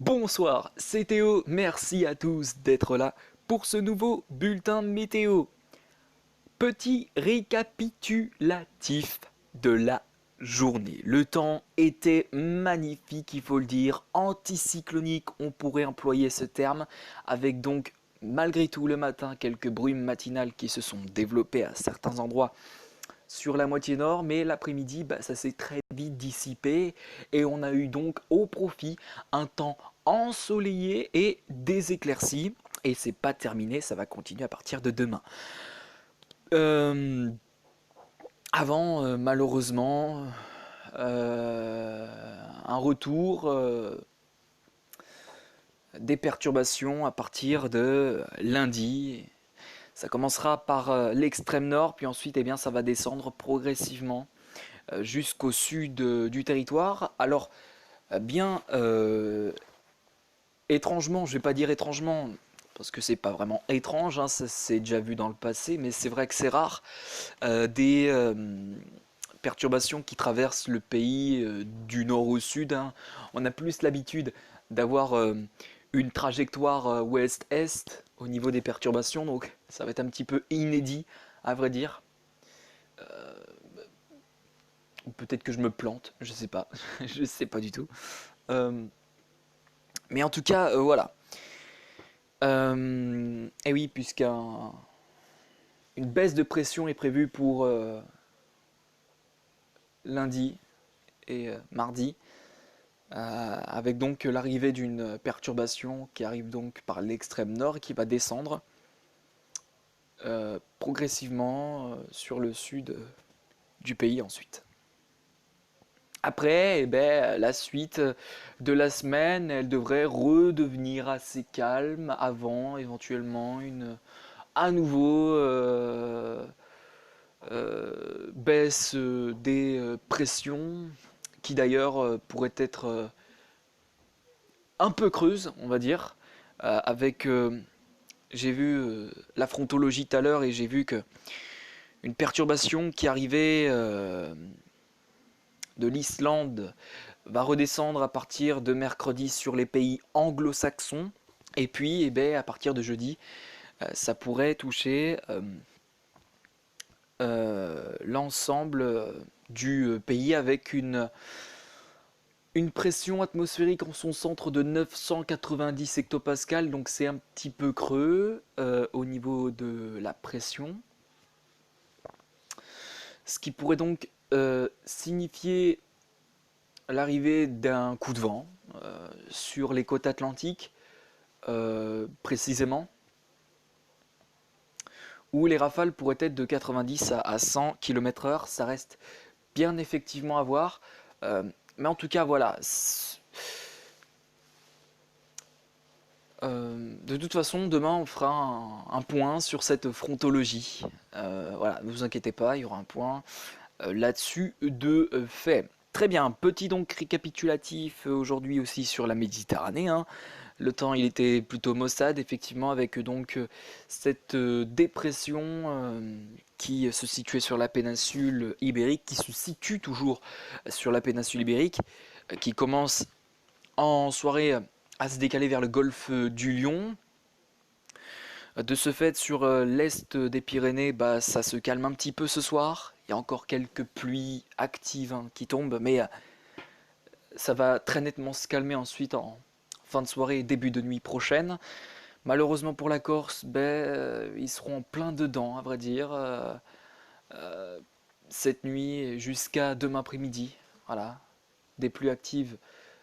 Bonsoir, c'est Théo, merci à tous d'être là pour ce nouveau bulletin météo. Petit récapitulatif de la journée. Le temps était magnifique, il faut le dire, anticyclonique, on pourrait employer ce terme, avec donc malgré tout le matin quelques brumes matinales qui se sont développées à certains endroits sur la moitié nord, mais l'après-midi, ça s'est très vite dissipé et on a eu donc au profit un temps ensoleillé et des éclaircies. Et c'est pas terminé, ça va continuer à partir de demain. Euh, malheureusement, un retour des perturbations à partir de lundi. Ça commencera par l'extrême nord, puis ensuite ça va descendre progressivement jusqu'au sud du territoire. Alors, bien étrangement, je vais pas dire étrangement, parce que c'est pas vraiment étrange, hein, ça s'est déjà vu dans le passé, mais c'est vrai que c'est rare, des perturbations qui traversent le pays du nord au sud, hein. On a plus l'habitude d'avoir une trajectoire ouest-est au niveau des perturbations, donc ça va être un petit peu inédit, à vrai dire. Ou peut-être que je me plante, je sais pas, je sais pas du tout. Euh, mais en tout cas, voilà. Et oui, puisqu'une baisse de pression est prévue pour lundi et mardi, avec donc l'arrivée d'une perturbation qui arrive donc par l'extrême nord et qui va descendre progressivement sur le sud du pays ensuite. Après, la suite de la semaine, elle devrait redevenir assez calme avant éventuellement à nouveau baisse des pressions qui d'ailleurs pourraient être un peu creuses, on va dire, avec j'ai vu la frontologie tout à l'heure et j'ai vu que une perturbation qui arrivait de l'Islande va redescendre à partir de mercredi sur les pays anglo-saxons. Et puis, à partir de jeudi, ça pourrait toucher l'ensemble du pays avec une pression atmosphérique en son centre de 990 hectopascales. Donc c'est un petit peu creux au niveau de la pression. Ce qui pourrait donc signifier l'arrivée d'un coup de vent sur les côtes atlantiques, précisément, où les rafales pourraient être de 90 à 100 km/h. Ça reste bien effectivement à voir. Mais en tout cas, voilà. De toute façon, demain, on fera un point sur cette frontologie. Voilà, ne vous inquiétez pas, il y aura un point là-dessus de fait. Très bien, petit donc récapitulatif aujourd'hui aussi sur la Méditerranée, hein. Le temps il était plutôt maussade effectivement avec donc cette dépression qui se situait sur la péninsule ibérique, qui se situe toujours sur la péninsule ibérique, qui commence en soirée à se décaler vers le golfe du Lion. De ce fait, sur l'est des Pyrénées, ça se calme un petit peu ce soir. Il y a encore quelques pluies actives hein, qui tombent, mais ça va très nettement se calmer ensuite en fin de soirée et début de nuit prochaine. Malheureusement pour la Corse, ils seront en plein dedans, à vrai dire, cette nuit jusqu'à demain après-midi. Voilà, des pluies actives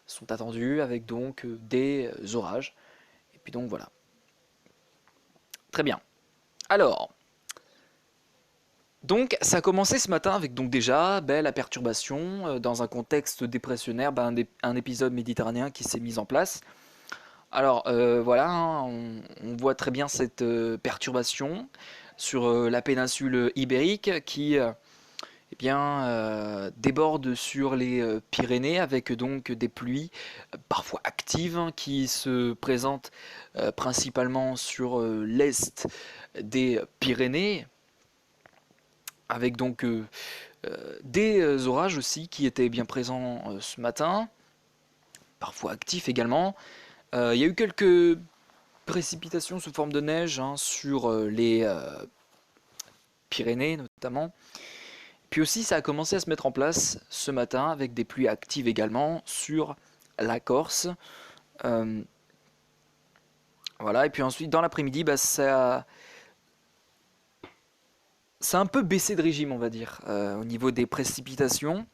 sont attendues avec donc des orages. Et puis donc voilà. Très bien. Alors, donc ça a commencé ce matin avec donc déjà la perturbation dans un contexte dépressionnaire, un épisode méditerranéen qui s'est mis en place. Alors voilà, hein, on voit très bien cette perturbation sur la péninsule ibérique qui déborde sur les Pyrénées avec donc des pluies parfois actives hein, qui se présentent principalement sur l'est des Pyrénées avec donc des orages aussi qui étaient bien présents ce matin, parfois actifs également. Il y a eu quelques précipitations sous forme de neige hein, sur les Pyrénées notamment. Puis aussi, ça a commencé à se mettre en place ce matin avec des pluies actives également sur la Corse. Euh, voilà, et puis ensuite, dans l'après-midi, bah, ça a un peu baissé de régime, on va dire, au niveau des précipitations.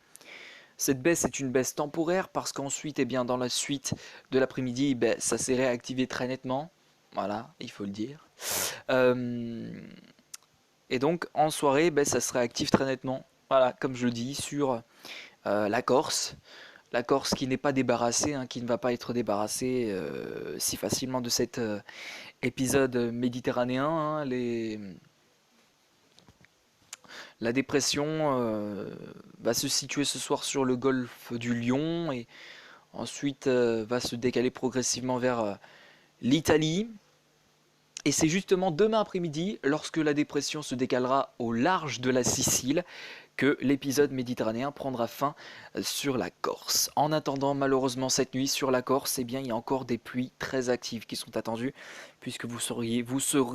Cette baisse est une baisse temporaire parce qu'ensuite, eh bien, dans la suite de l'après-midi, ben, ça s'est réactivé très nettement. Voilà, il faut le dire. Euh, et donc, en soirée, ben, ça se réactive très nettement. Voilà, comme je le dis, sur la Corse. La Corse qui n'est pas débarrassée, hein, qui ne va pas être débarrassée si facilement de cet épisode méditerranéen. Hein, la dépression va se situer ce soir sur le golfe du Lion et ensuite va se décaler progressivement vers l'Italie. Et c'est justement demain après-midi, lorsque la dépression se décalera au large de la Sicile, que l'épisode méditerranéen prendra fin sur la Corse. En attendant, malheureusement, cette nuit sur la Corse, eh bien, il y a encore des pluies très actives qui sont attendues, puisque vous serez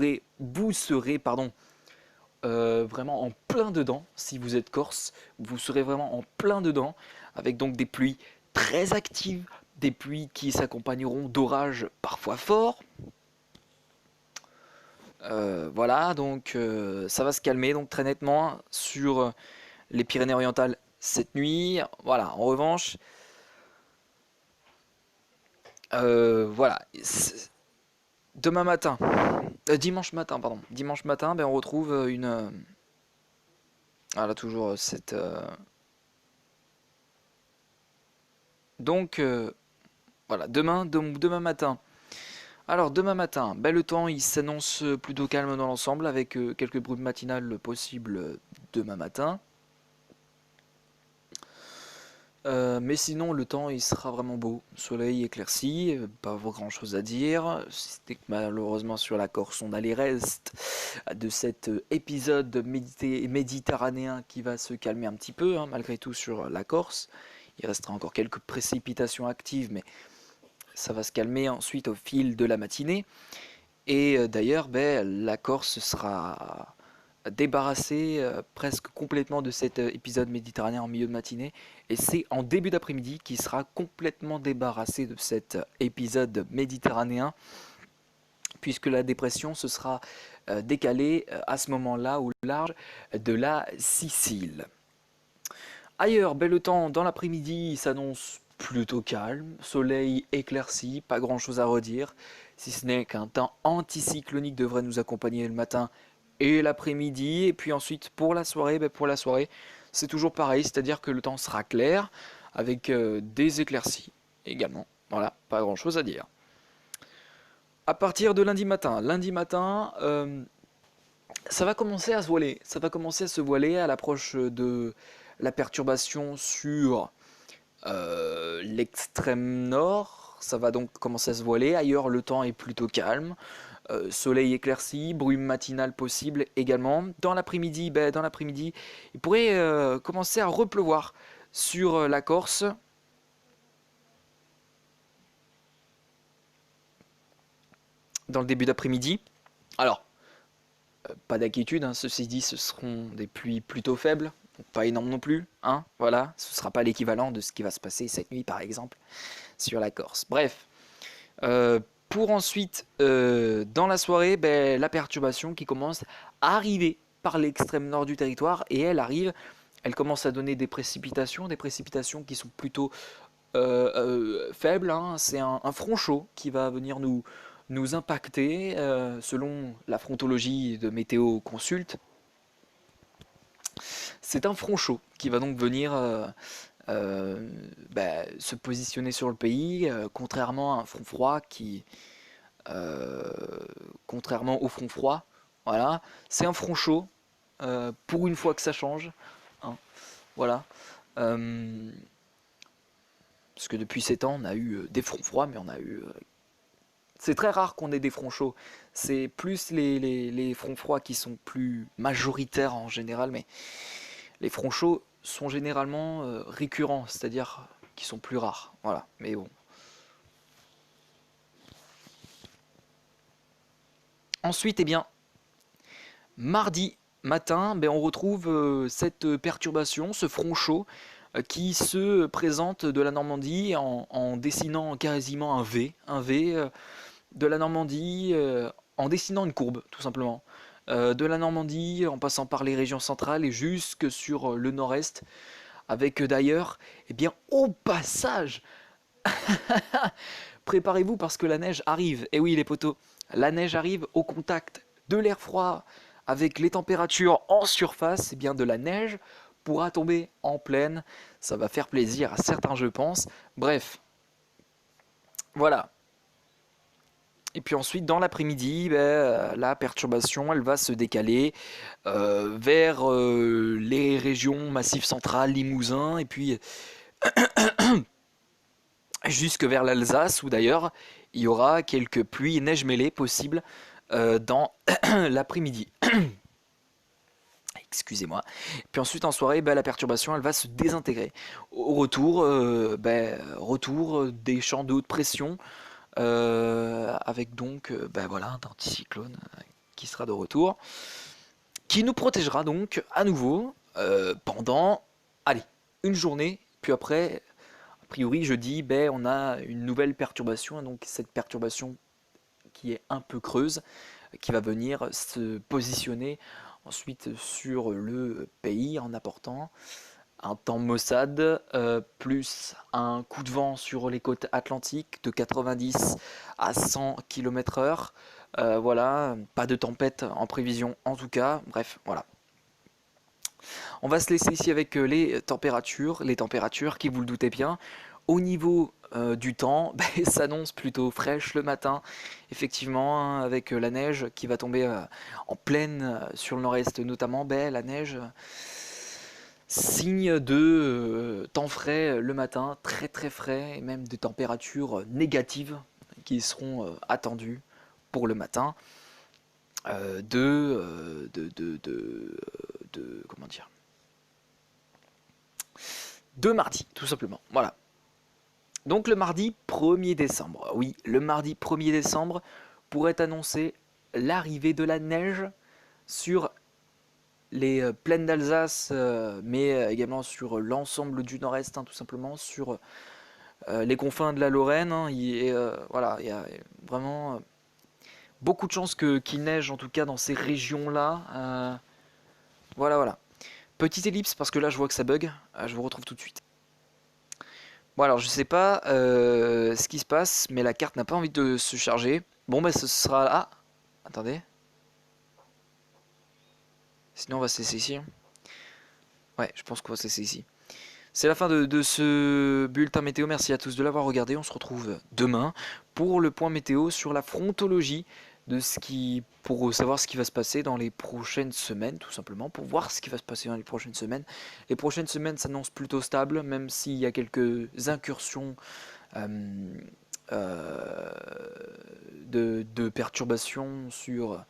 vraiment en plein dedans. Si vous êtes corse, vous serez vraiment en plein dedans, avec donc des pluies très actives, des pluies qui s'accompagneront d'orages parfois forts. Voilà, donc ça va se calmer donc très nettement sur les Pyrénées-Orientales cette nuit. Voilà, en revanche, voilà, demain matin, dimanche matin, pardon, dimanche matin, ben, on retrouve voilà, toujours cette. Donc, voilà, demain matin. Alors, demain matin, ben, le temps il s'annonce plutôt calme dans l'ensemble avec quelques brumes matinales possibles demain matin. Mais sinon, le temps il sera vraiment beau, soleil éclairci, pas grand chose à dire. C'était que malheureusement sur la Corse, on a les restes de cet épisode méditerranéen qui va se calmer un petit peu, hein, malgré tout sur la Corse. Il restera encore quelques précipitations actives, mais ça va se calmer ensuite au fil de la matinée. Et d'ailleurs, ben, la Corse sera débarrassée presque complètement de cet épisode méditerranéen en milieu de matinée. Et c'est en début d'après-midi qu'il sera complètement débarrassé de cet épisode méditerranéen, puisque la dépression se sera décalée à ce moment-là au large de la Sicile. Ailleurs, bel le temps dans l'après-midi s'annonce plutôt calme, soleil éclairci, pas grand chose à redire, si ce n'est qu'un temps anticyclonique devrait nous accompagner le matin et l'après-midi, et puis ensuite pour la soirée, c'est toujours pareil, c'est-à-dire que le temps sera clair, avec des éclaircies également, voilà, pas grand chose à dire. À partir de lundi matin, ça va commencer à se voiler. Ça va commencer à se voiler à l'approche de la perturbation sur l'extrême nord. Ça va donc commencer à se voiler. Ailleurs, le temps est plutôt calme. Soleil éclairci, brume matinale possible également. Dans l'après-midi, il pourrait commencer à repleuvoir sur la Corse. Dans le début d'après-midi. Alors, pas d'inquiétude, hein, ceci dit, ce seront des pluies plutôt faibles, pas énormes non plus, hein, voilà, ce ne sera pas l'équivalent de ce qui va se passer cette nuit par exemple sur la Corse. Bref, pour ensuite, dans la soirée, ben, la perturbation qui commence à arriver par l'extrême nord du territoire, et elle commence à donner des précipitations qui sont plutôt faible, hein. C'est un front chaud qui va venir nous impacter selon la frontologie de Météo Consult. C'est un front chaud qui va donc venir se positionner sur le pays, contrairement à un front froid euh, contrairement au front froid, voilà, c'est un front chaud pour une fois que ça change, hein, voilà. Euh, Parce que depuis 7 ans, on a eu des fronts froids, mais on a eu. C'est très rare qu'on ait des fronts chauds. C'est plus les fronts froids qui sont plus majoritaires en général, mais les fronts chauds sont généralement récurrents, c'est-à-dire qui sont plus rares. Voilà, mais bon. Ensuite, eh bien, mardi matin, ben, on retrouve cette perturbation, ce front chaud qui se présente de la Normandie en dessinant quasiment un V de la Normandie, en dessinant une courbe, tout simplement. De la Normandie, en passant par les régions centrales et jusque sur le nord-est, avec d'ailleurs, eh bien, au passage, préparez-vous parce que la neige arrive. Et oui, les potos, la neige arrive au contact de l'air froid avec les températures en surface. Eh bien, de la neige pourra tomber en pleine. Ça va faire plaisir à certains, je pense. Bref, voilà. Et puis ensuite, dans l'après-midi, ben, la perturbation, elle va se décaler vers les régions Massif central, Limousin, et puis jusque vers l'Alsace, où d'ailleurs il y aura quelques pluies et neiges mêlées possibles dans l'après-midi. Excusez-moi. Puis ensuite en soirée, ben, la perturbation elle va se désintégrer. Au retour, retour des champs de haute pression, avec donc ben, voilà, un anticyclone qui sera de retour, qui nous protégera donc à nouveau pendant, allez, une journée, puis après, a priori jeudi, ben, on a une nouvelle perturbation, donc cette perturbation qui est un peu creuse, qui va venir se positionner ensuite sur le pays en apportant un temps maussade, plus un coup de vent sur les côtes atlantiques de 90 à 100 km/h. Voilà, pas de tempête en prévision en tout cas. Bref, voilà. On va se laisser ici avec les températures qui, vous le doutez bien, au niveau du temps, s'annonce plutôt fraîche le matin, effectivement, hein, avec la neige qui va tomber en pleine sur le nord-est notamment, la neige signe de temps frais le matin, très très frais, et même des températures négatives qui seront attendues pour le matin comment dire, de mardi, tout simplement. Voilà. Donc le mardi 1er décembre, oui, le mardi 1er décembre pourrait annoncer l'arrivée de la neige sur les plaines d'Alsace, mais également sur l'ensemble du nord-est, hein, tout simplement, sur les confins de la Lorraine. Hein, voilà, il y a vraiment beaucoup de chances qu'il neige, en tout cas dans ces régions-là. Voilà, voilà. Petite ellipse, parce que là je vois que ça bug. Je vous retrouve tout de suite. Bon alors je sais pas ce qui se passe, mais la carte n'a pas envie de se charger. Bon bah ce sera... Ah, attendez. Sinon on va se laisser ici. Ouais, je pense qu'on va se laisser ici. C'est la fin de ce bulletin météo. Merci à tous de l'avoir regardé. On se retrouve demain pour le point météo sur la frontologie pour savoir ce qui va se passer dans les prochaines semaines, tout simplement, pour voir ce qui va se passer dans les prochaines semaines. Les prochaines semaines s'annoncent plutôt stables, même s'il y a quelques incursions de perturbations sur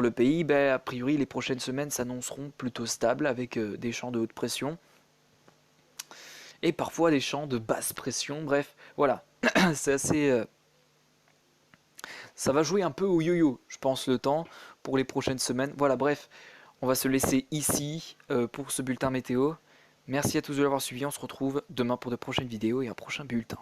le pays. A priori, les prochaines semaines s'annonceront plutôt stables avec des champs de haute pression et parfois des champs de basse pression. Bref, voilà, c'est assez... ça va jouer un peu au yo-yo, je pense, le temps pour les prochaines semaines. Voilà, bref, on va se laisser ici pour ce bulletin météo. Merci à tous de l'avoir suivi, on se retrouve demain pour de prochaines vidéos et un prochain bulletin.